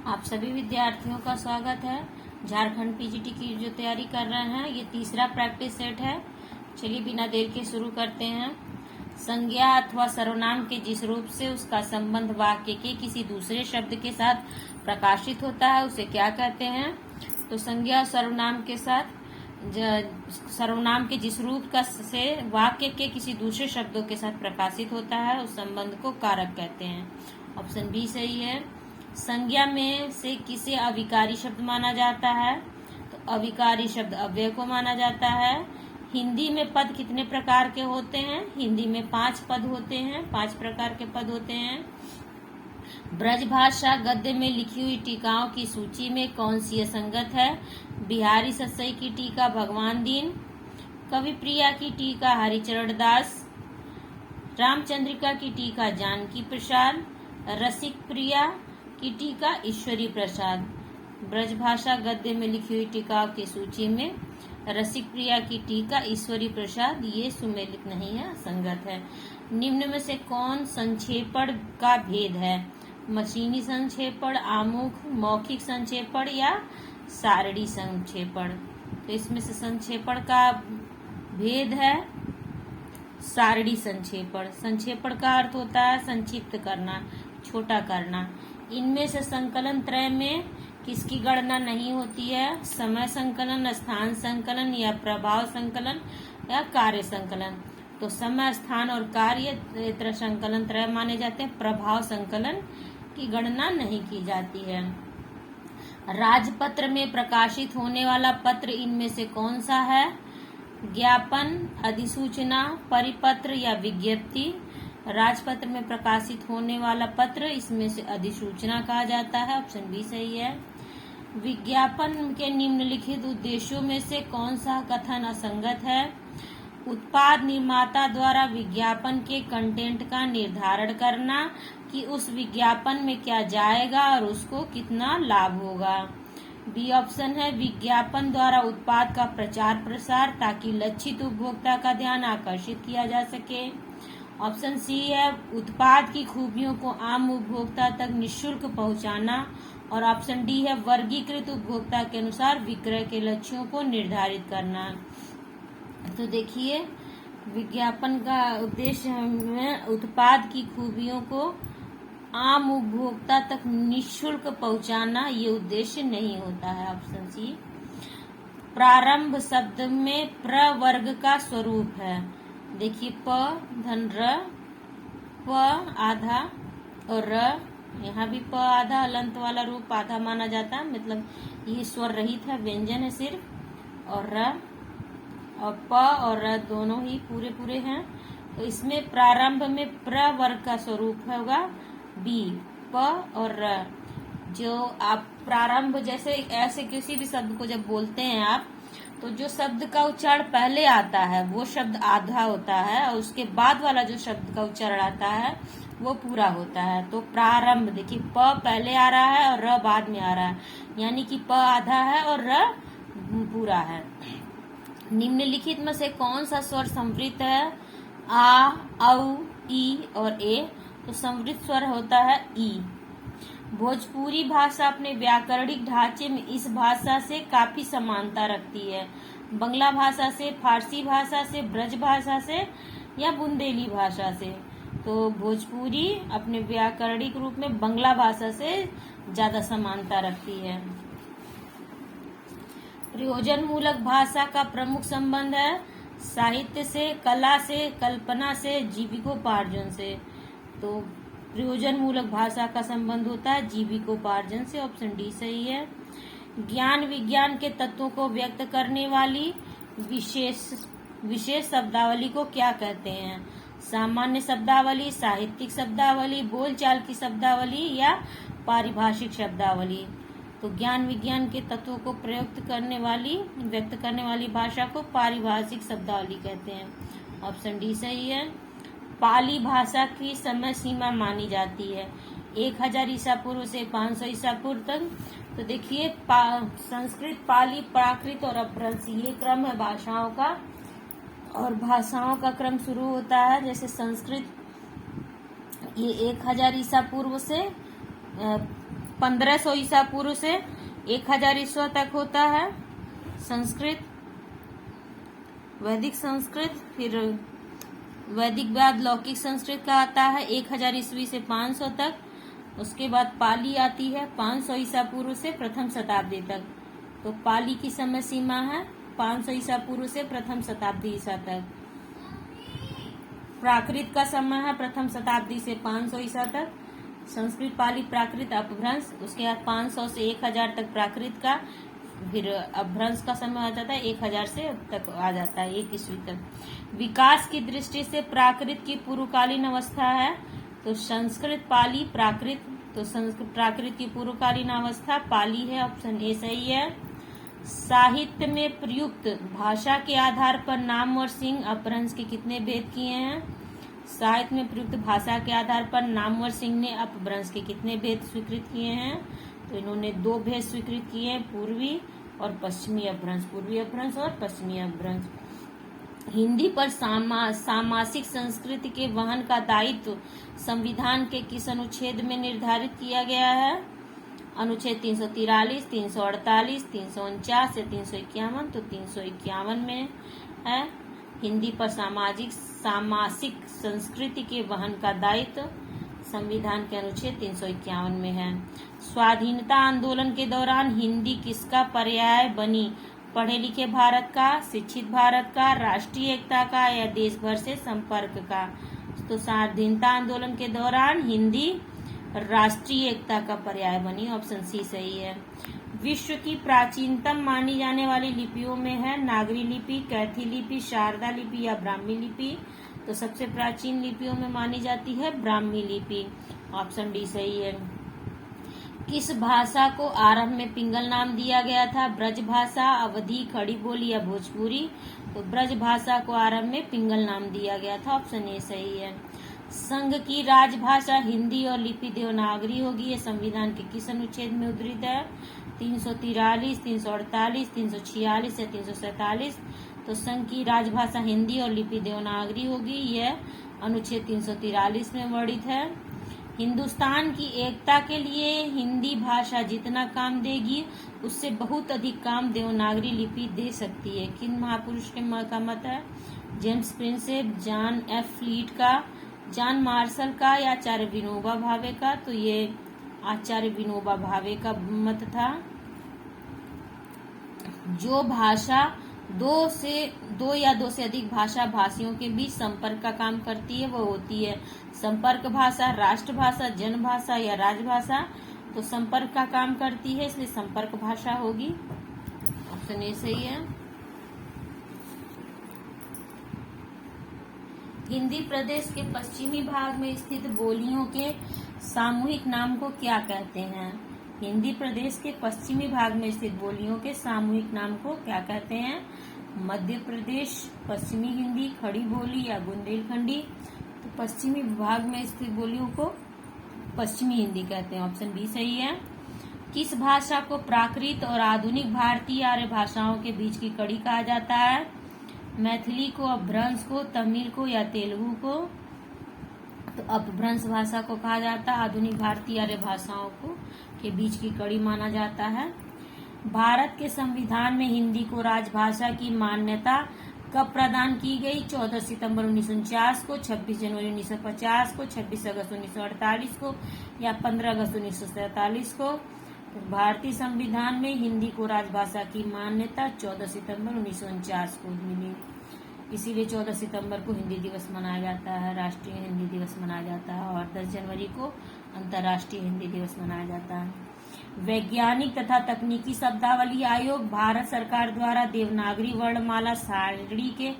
आप सभी विद्यार्थियों का स्वागत है। झारखंड पीजीटी की जो तैयारी कर रहे हैं, ये तीसरा प्रैक्टिस सेट है। चलिए बिना देर के शुरू करते हैं। संज्ञा अथवा सर्वनाम के जिस रूप से उसका संबंध वाक्य के किसी दूसरे शब्द के साथ प्रकाशित होता है उसे क्या कहते हैं? तो संज्ञा सर्वनाम के साथ सर्वनाम के जिस रूप का से वाक्य के किसी दूसरे शब्दों के साथ प्रकाशित होता है उस संबंध को कारक कहते हैं। ऑप्शन बी सही है। संज्ञा में से किसे अविकारी शब्द माना जाता है? तो अविकारी शब्द अव्यय को माना जाता है। हिंदी में पद कितने प्रकार के होते हैं? हिंदी में 5 पद होते हैं, 5 प्रकार के पद होते हैं। ब्रजभाषा गद्य में लिखी हुई टीकाओं की सूची में कौन सी असंगत है? बिहारी सत्सई की टीका भगवान दीन, कवि प्रिया की टीका हरिचरण दास, रामचंद्रिका की टीका जानकी प्रसाद, रसिक प्रिया की टीका ईश्वरी प्रसाद। ब्रजभाषा गद्य में लिखी हुई टीकाओं की सूची में रसिक प्रिया की टीका ईश्वरी प्रसाद ये सुमेलित नहीं है, संगत है। निम्न में से कौन संक्षेपण का भेद है? मशीनी संक्षेपण, आमुख, मौखिक संक्षेपण या सारणी संक्षेपण? तो इसमें से संक्षेपण का भेद है सारणी संक्षेपण। संक्षेपण का अर्थ होता है संक्षिप्त करना, छोटा करना। इनमें से संकलन त्रय में किसकी गणना नहीं होती है? समय संकलन, स्थान संकलन या प्रभाव संकलन या कार्य संकलन। तो समय, स्थान और कार्य संकलन त्रय माने जाते हैं। प्रभाव संकलन की गणना नहीं की जाती है। राजपत्र में प्रकाशित होने वाला पत्र इनमें से कौन सा है? ज्ञापन, अधिसूचना, परिपत्र या विज्ञप्ति। राजपत्र में प्रकाशित होने वाला पत्र इसमें से अधिसूचना कहा जाता है। ऑप्शन बी सही है। विज्ञापन के निम्नलिखित उद्देश्यों में से कौन सा कथन असंगत है? उत्पाद निर्माता द्वारा विज्ञापन के कंटेंट का निर्धारण करना कि उस विज्ञापन में क्या जाएगा और उसको कितना लाभ होगा। बी ऑप्शन है विज्ञापन द्वारा उत्पाद का प्रचार प्रसार ताकि लक्षित उपभोक्ता का ध्यान आकर्षित किया जा सके। ऑप्शन सी है उत्पाद की खूबियों को आम उपभोक्ता तक निःशुल्क पहुंचाना। और ऑप्शन डी है वर्गीकृत उपभोक्ता के अनुसार विक्रय के लक्ष्यों को निर्धारित करना। तो देखिए, विज्ञापन का उद्देश्य है उत्पाद की खूबियों को आम उपभोक्ता तक निःशुल्क पहुंचाना, ये उद्देश्य नहीं होता है। Option C. प्रारंभ शब्द में प्र वर्ग का स्वरूप है। देखिए, प धन र, प आधा और र, यहाँ भी प आधा अलंत वाला रूप आधा माना जाता है, मतलब ये स्वर रहित है, व्यंजन है सिर्फ। और र और प और र दोनों ही पूरे पूरे हैं। तो इसमें प्रारंभ में प्र वर्ग का स्वरूप होगा बी, प और र। जो आप प्रारंभ जैसे ऐसे किसी भी शब्द को जब बोलते हैं आप, तो जो शब्द का उच्चारण पहले आता है वो शब्द आधा होता है और उसके बाद वाला जो शब्द का उच्चारण आता है वो पूरा होता है। तो प्रारंभ, देखिए प पहले आ रहा है और र बाद में आ रहा है, यानी कि प आधा है और र पूरा है। निम्नलिखित में से कौन सा स्वर संवृत है? आ, औ, ई और ए। तो संवृत स्वर होता है ई। भोजपुरी भाषा अपने व्याकरणिक ढांचे में इस भाषा से काफी समानता रखती है। बंगला भाषा से, फारसी भाषा से, ब्रज भाषा से या बुंदेली भाषा से। तो भोजपुरी अपने व्याकरणिक रूप में बंगला भाषा से ज्यादा समानता रखती है। प्रयोजन मूलक भाषा का प्रमुख संबंध है साहित्य से, कला से, कल्पना से, जीविकोपार्जन से। तो प्रयोजन मूलक भाषा का संबंध होता है जीविकोपार्जन से। ऑप्शन डी सही है। ज्ञान विज्ञान के तत्वों को व्यक्त करने वाली विशेष शब्दावली को क्या कहते हैं? सामान्य शब्दावली, साहित्यिक शब्दावली, बोलचाल की शब्दावली या पारिभाषिक शब्दावली। तो ज्ञान विज्ञान के तत्वों को व्यक्त करने वाली भाषा को पारिभाषिक शब्दावली कहते हैं। ऑप्शन डी सही है। पाली भाषा की समय सीमा मानी जाती है 1000 ईसा पूर्व से 500 ईसा पूर्व तक। तो देखिए, संस्कृत, पाली, प्राकृत और अपभ्रंश ये क्रम है भाषाओं का। और भाषाओं का क्रम शुरू होता है, जैसे संस्कृत ये 1000 ईसा पूर्व से 1500 ईसा पूर्व से 1000 ईस्वी तक होता है। संस्कृत, वैदिक संस्कृत, फिर वैदिक बाद लौकिक संस्कृत का आता है 1000 ईस्वी से 500 तक। उसके बाद पाली आती है 500 ईसा पूर्व से प्रथम शताब्दी तक। तो पाली की समय सीमा है 500 ईसा पूर्व से प्रथम शताब्दी ईसा तक। प्राकृत का समय है प्रथम शताब्दी से 500 ईसा तक। संस्कृत, पाली, प्राकृत, अपभ्रंश। उसके बाद 500 से 1000 तक प्राकृत का, फिर अपभ्रंश का समय आ जाता है 1000 से अब तक आ जाता है 1 ईस्वी तक। विकास की दृष्टि से प्राकृत की पूर्वकालीन अवस्था है तो संस्कृत, पाली, प्राकृत। तो संस्कृत प्राकृत की पूर्वकालीन अवस्था पाली है, ऑप्शन ए सही है। साहित्य में प्रयुक्त भाषा के आधार पर नाम और सिंह अपभ्रंश के कितने भेद किए हैं? साहित्य में प्रयुक्त भाषा के आधार पर नाम और सिंह ने अपभ्रंश के कितने भेद स्वीकृत किए हैं? तो इन्होंने 2 भेद स्वीकृत किए हैं, पूर्वी और पश्चिमी अपभ्रंश, पूर्वी अपभ्रंश और पश्चिमी अपभ्रंश। हिंदी पर सामासिक संस्कृति के वहन का दायित्व संविधान के किस अनुच्छेद में निर्धारित किया गया है? अनुच्छेद 343, 348, 349 या 351। तो 351 में है। हिंदी पर सामासिक संस्कृति के वहन का दायित्व संविधान के अनुच्छेद 351 में है। स्वाधीनता आंदोलन के दौरान हिंदी किसका पर्याय बनी? पढ़े लिखे भारत का, शिक्षित भारत का, राष्ट्रीय एकता का या देश भर से संपर्क का? तो स्वाधीनता आंदोलन के दौरान हिंदी राष्ट्रीय एकता का पर्याय बनी, ऑप्शन सी सही है। विश्व की प्राचीनतम मानी जाने वाली लिपियों में है नागरी लिपि, कैथी लिपि, शारदा लिपि या ब्राह्मी लिपि। तो सबसे प्राचीन लिपियों में मानी जाती है ब्राह्मी लिपि, ऑप्शन डी सही है। किस भाषा को आरंभ में पिंगल नाम दिया गया था? ब्रज भाषा, अवधी, खड़ी बोली या भोजपुरी? तो ब्रज भाषा को आरंभ में पिंगल नाम दिया गया था, ऑप्शन ए सही है। संघ की राजभाषा हिंदी और लिपि देवनागरी होगी, ये संविधान के किस अनुच्छेद में उद्धृत है? 343, 348, 346 या 347। तो संघ की राजभाषा हिंदी और लिपि देवनागरी होगी, यह अनुच्छेद 343 में वर्णित है। हिंदुस्तान की एकता के लिए हिंदी भाषा जितना काम देगी उससे बहुत अधिक काम देवनागरी लिपि दे सकती है। किन महापुरुष के का मत है? James Prinsep, John F fleet का, जॉन मार्शल का या आचार्य विनोबा भावे का? तो ये आचार्य विनोबा भावे का मत था। जो भाषा दो या दो से अधिक भाषा भाषियों के बीच संपर्क का काम करती है वो होती है संपर्क भाषा, राष्ट्रभाषा, जनभाषा या राजभाषा। तो संपर्क का काम करती है, इसलिए संपर्क भाषा होगी, ऑप्शन ए सही है। हिंदी प्रदेश के पश्चिमी भाग में स्थित बोलियों के सामूहिक नाम को क्या कहते हैं? हिंदी प्रदेश के पश्चिमी भाग में स्थित बोलियों के सामूहिक नाम को क्या कहते हैं? मध्य प्रदेश पश्चिमी हिंदी, खड़ी बोली या बुंदेलखंडी? तो पश्चिमी भाग में स्थित बोलियों को पश्चिमी हिंदी कहते हैं, ऑप्शन बी सही है। किस भाषा को प्राकृत और आधुनिक भारतीय आर्य भाषाओं के बीच की कड़ी कहा जाता है? मैथिली को, अपभ्रंश को, तमिल को या तेलुगु को? तो अपभ्रंश भाषा को कहा जाता है, आधुनिक भारतीय आर्य भाषाओं को के बीच की कड़ी माना जाता है। भारत के संविधान में हिंदी को राजभाषा की मान्यता कब प्रदान की गई? 14 सितंबर 1949 को, 26 जनवरी 1950 को, 26 अगस्त 1948 को या 15 अगस्त 1947 को? तो भारतीय संविधान में हिंदी को राजभाषा की मान्यता 14 सितंबर 1949 को मिली, इसीलिए 14 सितंबर को हिंदी दिवस मनाया जाता है, राष्ट्रीय हिंदी दिवस मनाया जाता है, और 10 जनवरी को अंतर्राष्ट्रीय हिंदी दिवस मनाया जाता है। वैज्ञानिक तथा तकनीकी शब्दावली आयोग भारत सरकार द्वारा देवनागरी वर्णमाला सारणी के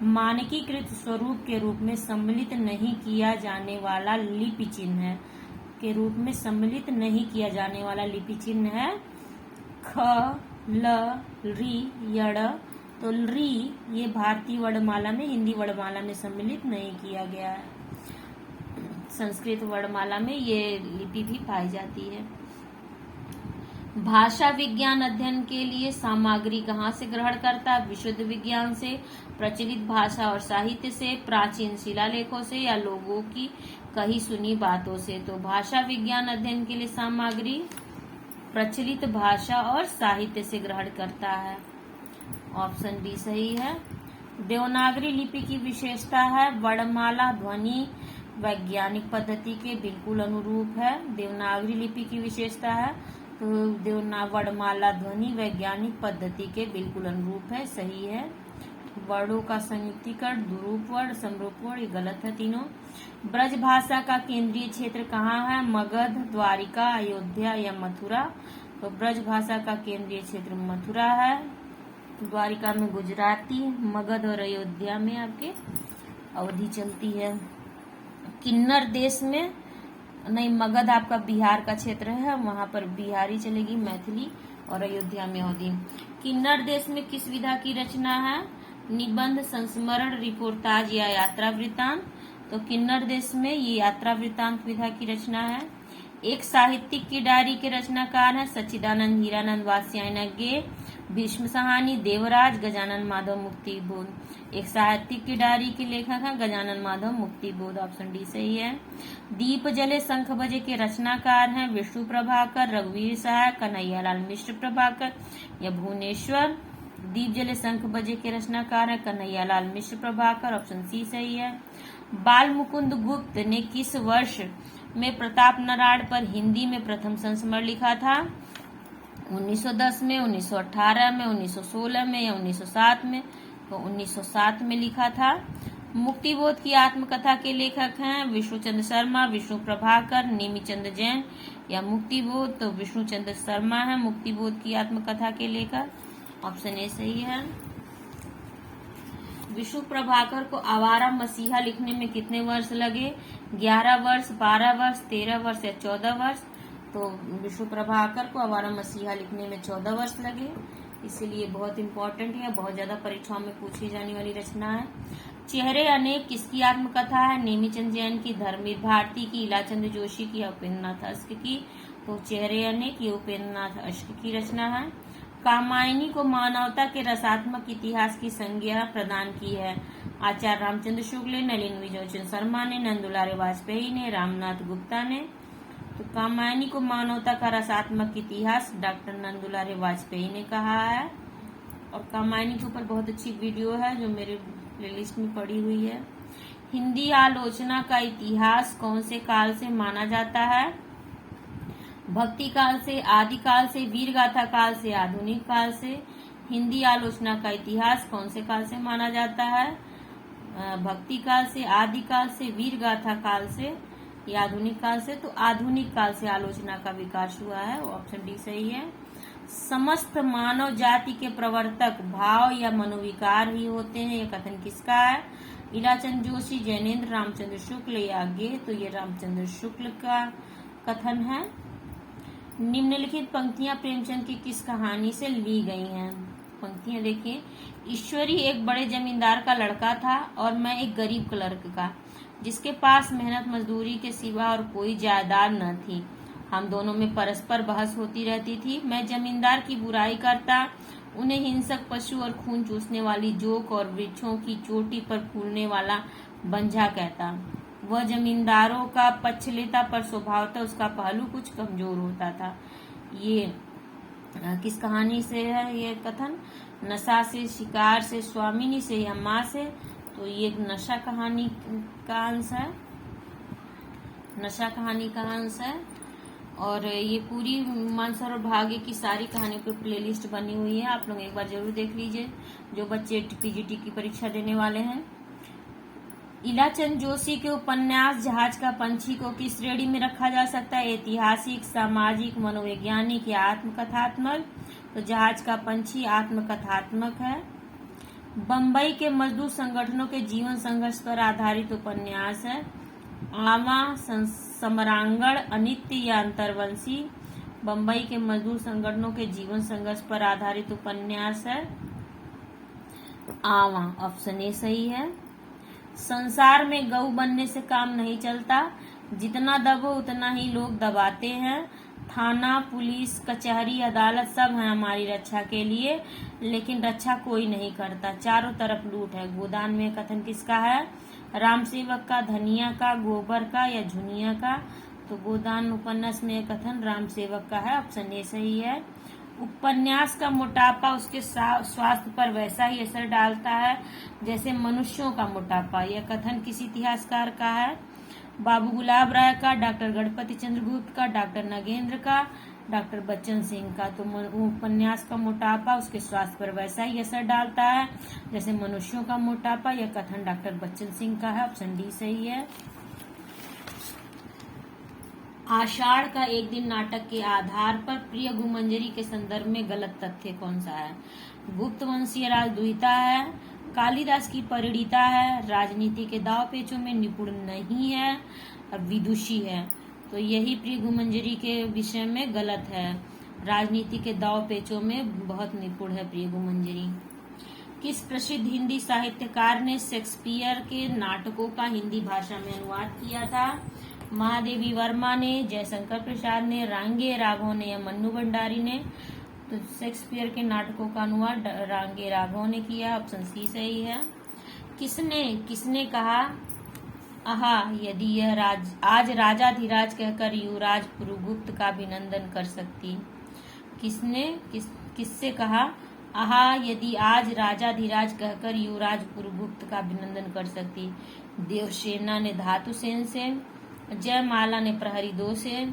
मानकीकृत स्वरूप के रूप में सम्मिलित नहीं किया जाने वाला लिपि चिन्ह है, के रूप में सम्मिलित नहीं किया जाने वाला लिपि चिन्ह है ख, ल, री, यड़। तो री ये भारतीय वर्णमाला में, हिंदी वर्णमाला में सम्मिलित नहीं किया गया है। संस्कृत वर्णमाला में ये लिपि भी पाई जाती है। भाषा विज्ञान अध्ययन के लिए सामग्री कहाँ से ग्रहण करता है? विशुद्ध विज्ञान से, प्रचलित भाषा और साहित्य से, प्राचीन शिलालेखों से या लोगों की कही सुनी बातों से? तो भाषा विज्ञान अध्ययन के लिए सामग्री प्रचलित भाषा और साहित्य से ग्रहण करता है। ऑप्शन डी सही है। देवनागरी लिपि की विशेषता है वर्णमाला ध्वनि वैज्ञानिक पद्धति के बिल्कुल अनुरूप है। देवनागरी लिपि की विशेषता है तो वर्णमाला ध्वनि वैज्ञानिक पद्धति के बिल्कुल अनुरूप है, सही है। वर्णों का संयुक्तीकरण दुरूप वर्ण समरूप वर्ण, ये गलत है तीनों। ब्रज भाषा का केंद्रीय क्षेत्र कहाँ है? मगध, द्वारिका, अयोध्या या मथुरा? तो ब्रज भाषा का केंद्रीय क्षेत्र मथुरा है। द्वारिका में गुजराती, मगध और अयोध्या में आपके अवधी चलती है। किन्नर देश में नहीं, मगध आपका बिहार का क्षेत्र है, वहां पर बिहारी चलेगी, मैथिली, और अयोध्या में अवधी। किन्नर देश में किस विधा की रचना है? निबंध, संस्मरण, रिपोर्टाज या यात्रा वृत्तांत? तो किन्नर देश में ये यात्रा वृत्तांत विधा की रचना है। एक साहित्यिक की डायरी के रचनाकार है सच्चिदानंद हीरानंद वात्स्यायन, भीष्म साहनी, देवराज, गजानन माधव मुक्तिबोध। एक साहित्यिक की डायरी के लेखक है गजानन माधव मुक्तिबोध, ऑप्शन डी सही है। दीप जले शंख बजे के रचनाकार हैं विष्णु प्रभाकर, रघुवीर सहाय, कन्हैयालाल मिश्र प्रभाकर या भुवनेश्वर। दीप जले शंख बजे के रचनाकार हैं कन्हैयालाल मिश्र प्रभाकर, ऑप्शन सी सही है। बाल मुकुंद गुप्त ने किस वर्ष में प्रताप नारायण पर हिंदी में प्रथम संस्मरण लिखा था? 1910 में, 1918 में, 1916 में या 1907 में? तो 1907 में लिखा था। मुक्तिबोध की आत्मकथा के लेखक हैं विष्णुचंद्र शर्मा, विष्णु प्रभाकर, नेमीचंद जैन या मुक्तिबोध? तो विष्णुचंद्र शर्मा है मुक्तिबोध की आत्मकथा के लेखक, ऑप्शन ए सही है। विष्णु प्रभाकर को आवारा मसीहा लिखने में कितने वर्ष लगे? 11 वर्ष, 12 वर्ष, 13 वर्ष या 14 वर्ष? तो विष्णु प्रभाकर को आवारा मसीहा लिखने में 14 वर्ष लगे, इसलिए बहुत इंपॉर्टेंट है, बहुत ज्यादा परीक्षाओं में पूछी जाने वाली रचना है। चेहरे अनेक किसकी आत्मकथा है? नेमीचंद जैन की, धर्मवीर भारती की, इलाचंद जोशी की या उपेंद्रनाथ अश्क की? तो चेहरे अनेक ये उपेंद्रनाथ अश्क की रचना है। कामायनी को मानवता के रसात्मक इतिहास की संज्ञा प्रदान की है आचार्य रामचंद्र शुक्ल, नलिन विजय शर्मा ने, नंदुलारे वाजपेयी ने, रामनाथ गुप्ता ने? तो कामायनी को मानवता का रसात्मक इतिहास डॉक्टर नंदुलारे वाजपेयी ने कहा है। और कामायनी के ऊपर बहुत अच्छी वीडियो है जो मेरे प्लेलिस्ट में पड़ी हुई है। हिंदी आलोचना का इतिहास कौन से काल से माना जाता है? भक्ति काल से, आदि काल से, वीर गाथा काल से, आधुनिक काल से? हिंदी आलोचना का इतिहास कौन से काल से माना जाता है? भक्ति काल से, आदि काल से, वीर गाथा काल से या आधुनिक काल से? तो आधुनिक काल से आलोचना का विकास हुआ है, ऑप्शन डी सही है। समस्त मानव जाति के प्रवर्तक भाव या मनोविकार ही होते हैं, यह कथन किसका है? इलाचंद जोशी, जैनेन्द्र, रामचंद्र शुक्ल या आगे? तो ये रामचंद्र शुक्ल का कथन है। निम्नलिखित पंक्तियां प्रेमचंद की किस कहानी से ली गई हैं? पंक्तियां देखिए। ईश्वरी एक बड़े जमींदार का लड़का था और मैं एक गरीब क्लर्क का, जिसके पास मेहनत मजदूरी के सिवा और कोई जायदाद न थी। हम दोनों में परस्पर बहस होती रहती थी। मैं जमींदार की बुराई करता, उन्हें हिंसक पशु और खून चूसने वाली जोक और वृक्षों की चोटी पर फूलने वाला बंझा कहता। वह जमींदारों का पक्ष लेता, पर स्वभावतः उसका पहलू कुछ कमजोर होता था। ये किस कहानी से है ये कथन? नशा से, शिकार से, स्वामिनी से या माँ से? तो ये नशा कहानी का अंश है, नशा कहानी का अंश है। और ये पूरी मानसरोवर भाग्य की सारी कहानियों की प्लेलिस्ट बनी हुई है, आप लोग एक बार जरूर देख लीजिए जो बच्चे पीजीटी की परीक्षा देने वाले हैं। इलाचंद जोशी के उपन्यास जहाज का पंछी को किस श्रेणी में रखा जा सकता है? ऐतिहासिक, सामाजिक, मनोवैज्ञानिक या आत्मकथात्मक? तो जहाज का पंछी आत्मकथात्मक है। बम्बई के मजदूर संगठनों के जीवन संघर्ष पर आधारित उपन्यास है। आवा, समरांगण, अनित्य या अंतर्वंशी? बम्बई के मजदूर संगठनों के जीवन संघर्ष पर आधारित उपन्यास है आवा, ऑप्शन ए सही है। संसार में गऊ बनने से काम नहीं चलता, जितना दबो उतना ही लोग दबाते हैं। थाना, पुलिस, कचहरी, अदालत सब है हमारी रक्षा के लिए, लेकिन रक्षा कोई नहीं करता, चारों तरफ लूट है। गोदान में कथन किसका है? राम सेवक का, धनिया का, गोबर का या झुनिया का? तो गोदान उपन्यास में यह कथन राम सेवक का है, ऑप्शन ए सही है। उपन्यास का मोटापा उसके स्वास्थ्य पर वैसा ही असर डालता है जैसे मनुष्यों का मोटापा, यह कथन किस इतिहासकार का है? बाबू गुलाब राय का, डॉक्टर गणपति चंद्रगुप्त का, डॉक्टर नगेंद्र का, डॉक्टर बच्चन सिंह का। तो उपन्यास का मोटापा उसके स्वास्थ्य पर वैसा ही असर डालता है जैसे मनुष्यों का मोटापा, यह कथन डॉक्टर बच्चन सिंह का है, ऑप्शन डी सही है। आषाढ़ का एक दिन नाटक के आधार पर प्रिय गुमंजरी के संदर्भ में गलत तथ्य कौन सा है? गुप्त वंशीय राजदूहिता है, कालिदास की परिणीता है, राजनीति के दाव पेचों में निपुण नहीं है और विदुषी है। तो यही प्रिय गुमंजरी के विषय में गलत है। राजनीति के दाव पेचों में बहुत निपुण है प्रिय गुमंजरी। किस प्रसिद्ध हिंदी साहित्यकार ने शेक्सपियर के नाटकों का हिंदी भाषा में अनुवाद किया था? महादेवी वर्मा ने, जयशंकर प्रसाद ने, रांगे राघव ने या मन्नू भंडारी ने? तो शेक्सपियर के नाटकों का अनुवाद रांगे राघव ने किया, ऑप्शन सी सही है। किसने कहा आहा यदि यह आज राजाधिराज कहकर युवराज पुरुगुप्त का अभिनंदन कर सकती? किससे कहा आहा यदि आज राजाधिराज कहकर युवराज पुरुगुप्त का अभिनंदन कर सकती? देवसेना ने धातुसेन से, जयमाला ने प्रहरी 2 से,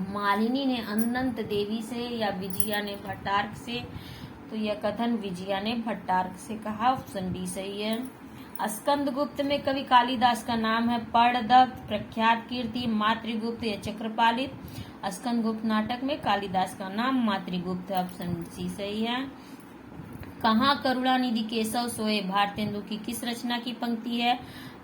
मालिनी ने अनंत देवी से या विजया ने भट्टार्क से? तो यह कथन विजया ने भट्टार्क से कहा, ऑप्शन डी सही है। स्कंदगुप्त में कवि कालिदास का नाम है पर्णदत्त, प्रख्यात कीर्ति, मातृगुप्त या चक्रपालित? स्कंदगुप्त नाटक में कालिदास का नाम मातृगुप्त है, ऑप्शन सी सही है। कहाँ करुणानिधि केशव सोए भारतेंदु की किस रचना की पंक्ति है?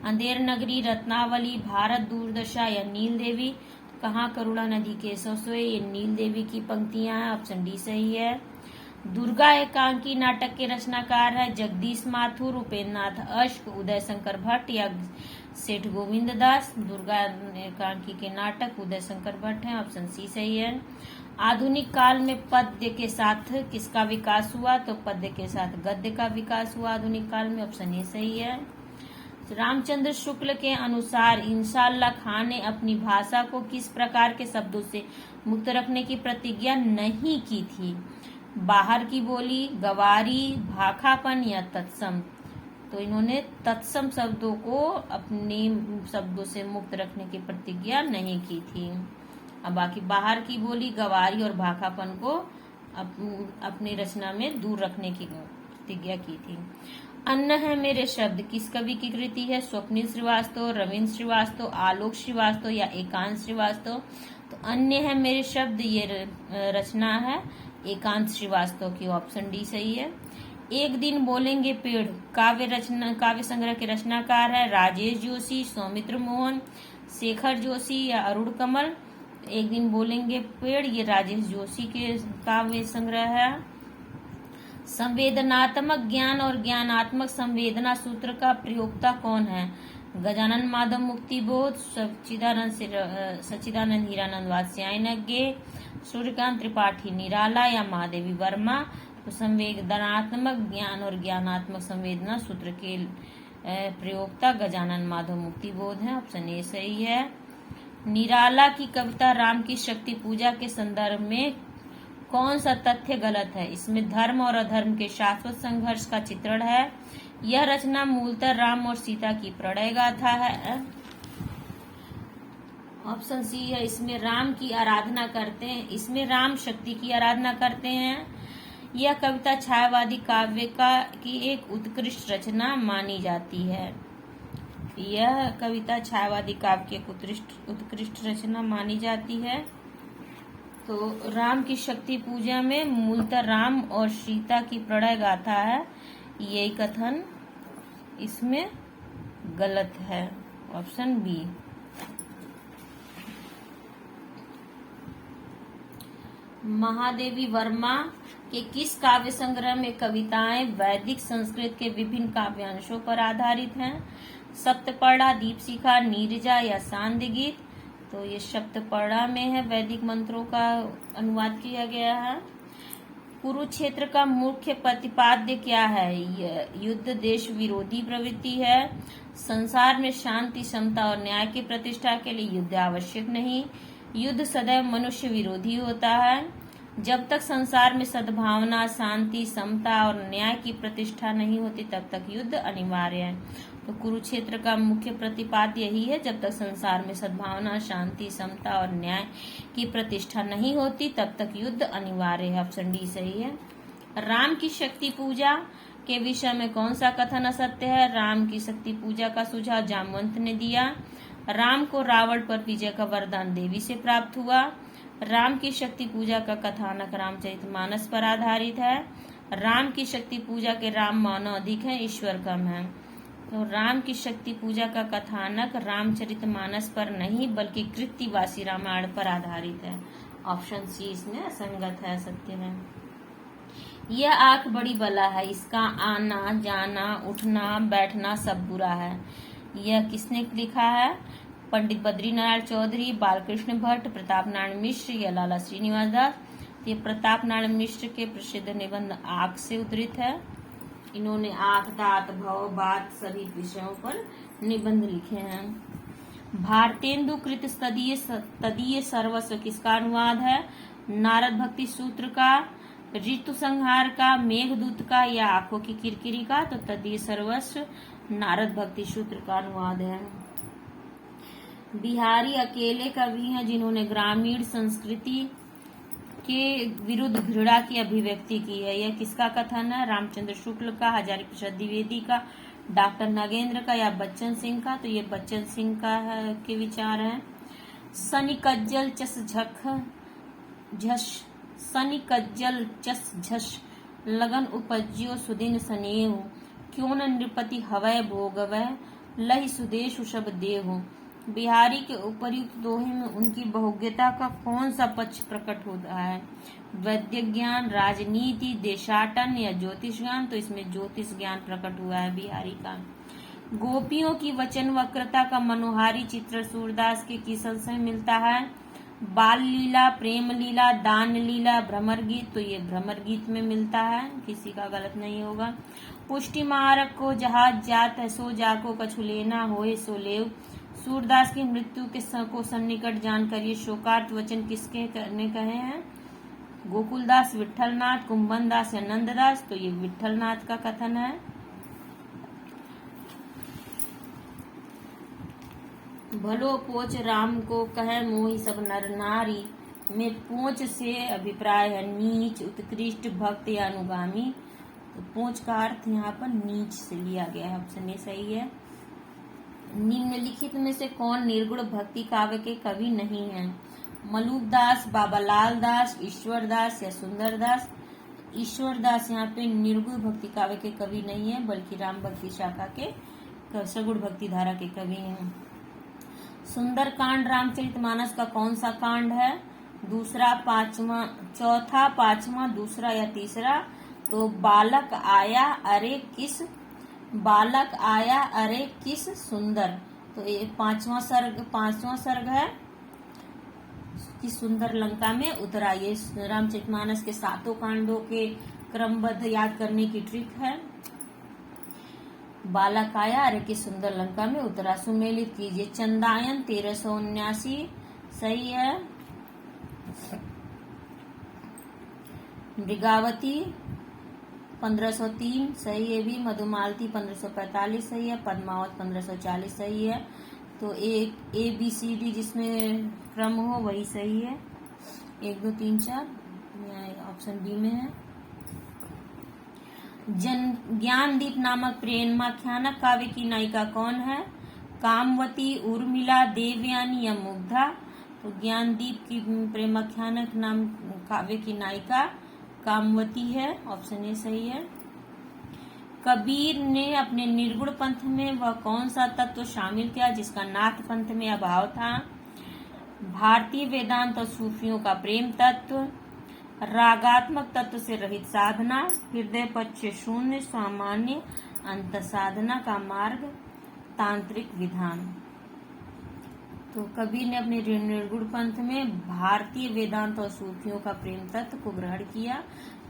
अंधेर नगरी, रत्नावली, भारत दूरदशा या नील देवी? कहाँ करुणानिधि केशव सोए ये नील देवी की पंक्तियां हैं, ऑप्शन डी सही है। दुर्गा एकांकी नाटक के रचनाकार है जगदीश माथुर, उपेंद्रनाथ अश्क, उदय शंकर भट्ट या सेठ गोविंद दास? दुर्गा एकांकी के नाटक उदय शंकर भट्ट हैं, ऑप्शन सी सही है। आधुनिक काल में पद्य के साथ किसका विकास हुआ? तो पद्य के साथ गद्य का विकास हुआ आधुनिक काल में, ऑप्शन ए सही है। रामचंद्र शुक्ल के अनुसार इंशाअल्लाह खां ने अपनी भाषा को किस प्रकार के शब्दों से मुक्त रखने की प्रतिज्ञा नहीं की थी? बाहर की बोली, गवारी, भाखापन या तत्सम? तो इन्होंने तत्सम शब्दों को अपने शब्दों से मुक्त रखने की प्रतिज्ञा नहीं की थी। अब बाकी बाहर की बोली, गवारी और भाखापन को अपनी रचना में दूर रखने की प्रतिज्ञा की थी। अन्न है मेरे शब्द किस कवि की कृति है? स्वप्निल श्रीवास्तव, रविंद्र श्रीवास्तव, आलोक श्रीवास्तव या एकांत श्रीवास्तव? तो अन्य है मेरे शब्द ये रचना है एकांत श्रीवास्तव की, ऑप्शन डी सही है। एक दिन बोलेंगे पेड़ काव्य संग्रह के रचनाकार है राजेश जोशी, सौमित्र मोहन, शेखर जोशी या अरुण कमल? एक दिन बोलेंगे पेड़ ये राजेश जोशी के काव्य संग्रह है। संवेदनात्मक ज्ञान और ज्ञानात्मक संवेदना सूत्र का प्रयोक्ता कौन है? गजानन माधव मुक्तिबोध, सच्चिदानंद हीरानंद वात्स्यायनज्ञ, सूर्यकांत त्रिपाठी निराला या महादेवी वर्मा? तो संवेदनात्मक ज्ञान और ज्ञानात्मक संवेदना सूत्र के प्रयोक्ता गजानन माधव मुक्तिबोध है, ऑप्शन ए सही है। निराला की कविता राम की शक्ति पूजा के संदर्भ में कौन सा तथ्य गलत है? इसमें धर्म और अधर्म के शाश्वत संघर्ष का चित्रण है। यह रचना मूलतः राम और सीता की प्रणय गाथा है, ऑप्शन सी है। इसमें राम की आराधना करते हैं, इसमें राम शक्ति की आराधना करते हैं। यह कविता छायावादी काव्य की एक उत्कृष्ट रचना मानी जाती है। यह कविता छायावादी काव्य की एक उत्कृष्ट रचना मानी जाती है। तो राम की शक्ति पूजा में मूलतः राम और सीता की प्रणय गाथा है, यही कथन इसमें गलत है, ऑप्शन बी। महादेवी वर्मा के किस काव्य संग्रह में कविताएं वैदिक संस्कृत के विभिन्न काव्यांशों पर आधारित हैं? सप्तपर्णा, दीपशिखा, नीरजा या सांध्य गीत? तो ये सप्तपर्णा में है, वैदिक मंत्रों का अनुवाद किया गया है। कुरुक्षेत्र का मुख्य प्रतिपाद्य क्या है? युद्ध देश विरोधी प्रवृत्ति है, संसार में शांति, समता और न्याय की प्रतिष्ठा के लिए युद्ध आवश्यक नहीं। युद्ध सदैव मनुष्य विरोधी होता है। जब तक संसार में सद्भावना, शांति, समता और न्याय की प्रतिष्ठा नहीं होती तब तक युद्ध अनिवार्य है। तो कुरुक्षेत्र का मुख्य प्रतिपाद्य यही है, जब तक संसार में सद्भावना, शांति, समता और न्याय की प्रतिष्ठा नहीं होती तब तक युद्ध अनिवार्य है। ऑप्शन डी सही है। राम की शक्ति पूजा के विषय में कौन सा कथन असत्य है? राम की शक्ति पूजा का सुझाव जामवंत ने दिया। राम को रावण पर विजय का वरदान देवी से प्राप्त हुआ। राम की शक्ति पूजा का कथानक रामचरितमानस पर आधारित है। राम की शक्ति पूजा के राम मानव अधिक है, ईश्वर कम है। तो राम की शक्ति पूजा का कथानक रामचरितमानस पर नहीं बल्कि कृत्तिवासी रामायण पर आधारित है। ऑप्शन सी इसमें असंगत है, सत्य है। यह आंख बड़ी बला है, इसका आना जाना उठना बैठना सब बुरा है। यह किसने लिखा है? पंडित बद्रीनारायण चौधरी, बालकृष्ण भट्ट, प्रताप नारायण मिश्र या लाला श्रीनिवास दास। ये प्रताप नारायण मिश्र के प्रसिद्ध निबंध आंख से उद्धृत है। इन्होंने आंख, दांत, भव, बात सभी विषयों पर निबंध लिखे हैं। भारतेंदु कृत तदीय सर्वस्व किसका अनुवाद है? नारद भक्ति सूत्र का, ऋतु संहार का, मेघदूत का या आंखों की किरकिरी का? तो तदीय सर्वस्व नारद भक्ति सूत्र का अनुवाद है। बिहारी अकेले कवि हैं जिन्होंने ग्रामीण संस्कृति के विरुद्ध घृणा की अभिव्यक्ति की है। यह किसका कथन है? रामचंद्र शुक्ल का, हजारी प्रसाद द्विवेदी का, डॉक्टर नगेंद्र का या बच्चन सिंह का? तो ये बच्चन सिंह का के विचार है। सनी कज्जल चस झख झस, सनी कज्जल चस झस लगन उपज्यो सुदिन सनेहु, क्यों न नृपति हवय भोगवय लहि सुदेश सब देहु। बिहारी के उपर्युक्त दोहे में उनकी बहुज्ञता का कौन सा पक्ष प्रकट होता है? वैदिक ज्ञान, राजनीति, देशाटन या ज्योतिष ज्ञान? तो इसमें ज्योतिष ज्ञान प्रकट हुआ है बिहारी का। गोपियों की वचन वक्रता का मनोहारी चित्र सूरदास के किस अंश में मिलता है? बाल लीला, प्रेम लीला, दान लीला, भ्रमर गीत? तो ये भ्रमर गीत में मिलता है, किसी का गलत नहीं होगा। पुष्टि मारक को जहाज जात है, सो जाको कछु लेना होए सो लेव। सूरदास की मृत्यु के को सन्निकट जानकर ये शोकार्त वचन किसके करने कहे हैं? गोकुलदास, विठलनाथ, कुंभन दास या नंददास? तो ये विठलनाथ का कथन है। भलो पोच राम को कहे मोहि सब नर नारी, में पोच से अभिप्राय है नीच, उत्कृष्ट, भक्त या अनुगामी। तो पोच का अर्थ यहाँ पर नीच से लिया गया है। ऑप्शन ए सही है। निम्नलिखित में से कौन निर्गुण भक्ति काव्य के कवि नहीं हैं? मलूक दास, बाबालाल दास, ईश्वर दास या सुंदर दास? ईश्वर दास यहाँ पे निर्गुण भक्ति काव्य के कवि नहीं है बल्कि राम भक्ति शाखा के सगुण भक्ति धारा के कवि हैं। सुंदर कांड रामचरितमानस का कौन सा कांड है? दूसरा, पांचवा, चौथा, पांचवा, दूसरा या तीसरा? तो बालक आया अरे किस, बालक आया अरे किस सुंदर। तो ये पांचवा सर्ग है कि सुंदर लंका में उतरा। ये रामचरितमानस के 7 कांडों के क्रमबद्ध याद करने की ट्रिक है। बालक आया अरे किस सुंदर लंका में उतरा। सुमेलित कीजिए। चंदायन 1379 सही है। मृगावती 1503 सही है भी। मधुमालती 1545 सही है। पद्मावत 1540 सही है। तो ABCD जिसमें क्रम हो वही सही है। 1 2 3 4 ऑप्शन बी में है। ज्ञानदीप नामक प्रेमाख्यानक काव्य की नायिका कौन है? कामवती, उर्मिला, देवयानी या मुग्धा? तो ज्ञानदीप की प्रेमाख्यानक नाम काव्य की नायिका कामवती है। ऑप्शन ए सही है। कबीर ने अपने निर्गुण पंथ में वह कौन सा तत्व शामिल किया जिसका नाथ पंथ में अभाव था? भारतीय वेदांत और सूफियों का प्रेम तत्व, रागात्मक तत्व से रहित साधना, हृदय पक्ष शून्य, सामान्य अंत साधना का मार्ग, तांत्रिक विधान। तो कबीर ने अपने निर्गुण पंथ में भारतीय वेदांत और सूफियों का प्रेम तत्व को ग्रहण किया,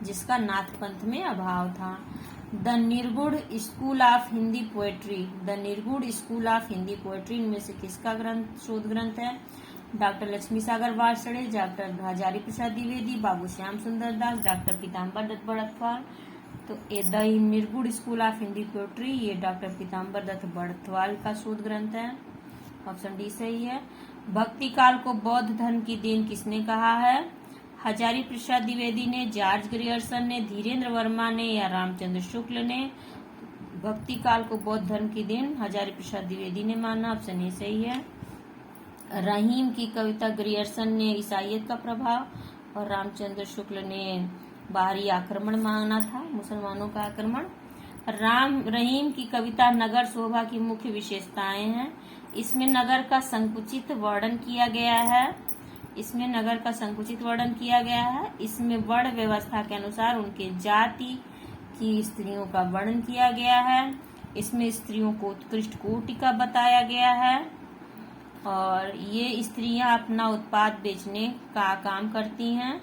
जिसका नाथ पंथ में अभाव था। द निर्गुण school of Hindi poetry, the निर्गुण स्कूल ऑफ हिंदी पोएट्री इनमें से किसका शोध ग्रंथ है? डॉक्टर लक्ष्मी सागर वार्षणे, डॉक्टर हजारी प्रसाद द्विवेदी, बाबू श्याम सुंदर दास, डॉक्टर पीताम्बर दत्त बड़थवाल। तो द निर्गुण स्कूल ऑफ हिंदी पोएट्री ये डॉक्टर पीताम्बर दत्त बड़थवाल का शोध ग्रंथ है। ऑप्शन डी सही है। भक्ति काल को बौद्ध धर्म की देन किसने कहा है? हजारी प्रसाद द्विवेदी ने, जॉर्ज ग्रियर्सन ने, धीरेन्द्र वर्मा ने या रामचंद्र शुक्ल ने? भक्ति काल को बौद्ध धर्म की देन हजारी प्रसाद द्विवेदी ने माना। ऑप्शन ए सही है। रहीम की कविता ग्रियर्सन ने ईसाइयत का प्रभाव और रामचंद्र शुक्ल ने बाहरी आक्रमण माना था, मुसलमानों का आक्रमण। रहीम की कविता नगर शोभा की मुख्य विशेषताएं हैं। इसमें नगर का संकुचित वर्णन किया गया है। इसमें वर्ण व्यवस्था के अनुसार उनके जाति की स्त्रियों का वर्णन किया गया है। इसमें स्त्रियों को उत्कृष्ट कोटि का बताया गया है और ये स्त्रियां अपना उत्पाद बेचने का काम करती हैं।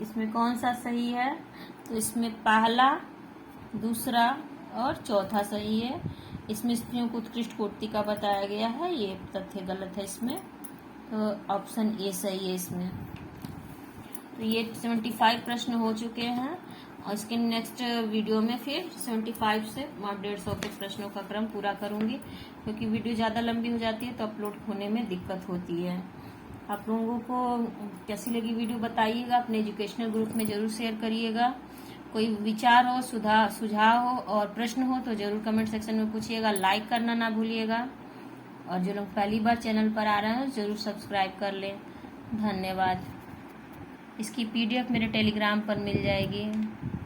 इसमें कौन सा सही है? तो इसमें पहला, दूसरा और चौथा सही है। इसमें स्त्रियों को उत्कृष्ट कोटि का बताया गया है, ये तथ्य गलत है इसमें। तो ऑप्शन ए सही है इसमें। तो ये 75 प्रश्न हो चुके हैं और इसके नेक्स्ट वीडियो में फिर 75 से 150 के प्रश्नों का क्रम पूरा करूंगी, क्योंकि वीडियो ज़्यादा लंबी हो जाती है तो अपलोड होने में दिक्कत होती है। आप लोगों को कैसी लगी वीडियो बताइएगा, अपने एजुकेशनल ग्रुप में जरूर शेयर करिएगा। कोई विचार हो, सुझाव हो और प्रश्न हो तो जरूर कमेंट सेक्शन में पूछिएगा। लाइक करना ना भूलिएगा और जो लोग पहली बार चैनल पर आ रहे हैं जरूर सब्सक्राइब कर लें। धन्यवाद। इसकी PDF मेरे टेलीग्राम पर मिल जाएगी।